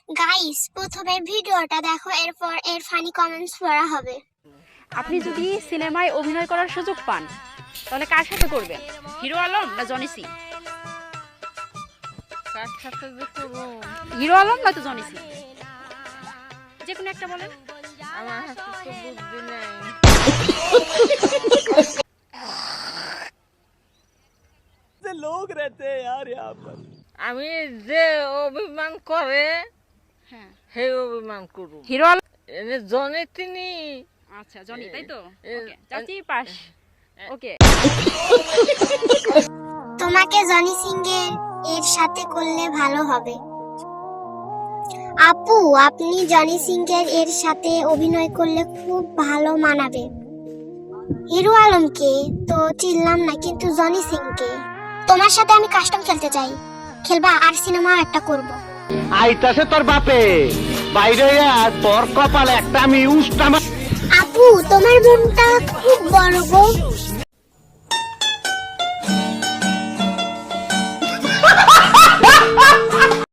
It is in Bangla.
গাইস, প্রথমে ভিডিওটা দেখো, এরপর এর ফানি কমেন্টস পড়া হবে। আপনি যদি সিনেমায় অভিনয় করার সুযোগ পান তাহলে কার সাথে করবেন? হিরো আলম না জনি সিং? কার সাথে যে করবো? হিরো আলম নয়তো জনি সিং, যে কোনো একটা বলেন। আমার হাতে তো বুদ্ধি নাই। लोग रहते हैं यार यहाँ पर। আমি যে অভিমান করে হ্যাঁ, সেই অভিমান করবো। হিরো আলম। এনে জনে তিনি আচ্ছা, জনি, তাই তো? এ- ওকে, চাচি পাস। ওকে, তোমাকে জনি সিং এর সাথে করলে ভালো হবে। আপু, আপনি জনি সিং এর সাথে অভিনয় করলে খুব ভালো মানাবে। হিরো আলমকে তো চিনলাম না, কিন্তু জনি সিং কে। তোমার সাথে আমি কাস্টম খেলতে চাই। খেলবা? আর সিনেমাও একটা করব। আইতাছে তোর বাপে বাইরে তোর কপালে একটা আমি উষ্টা আপু, তোমার মনটা খুব বড় গো।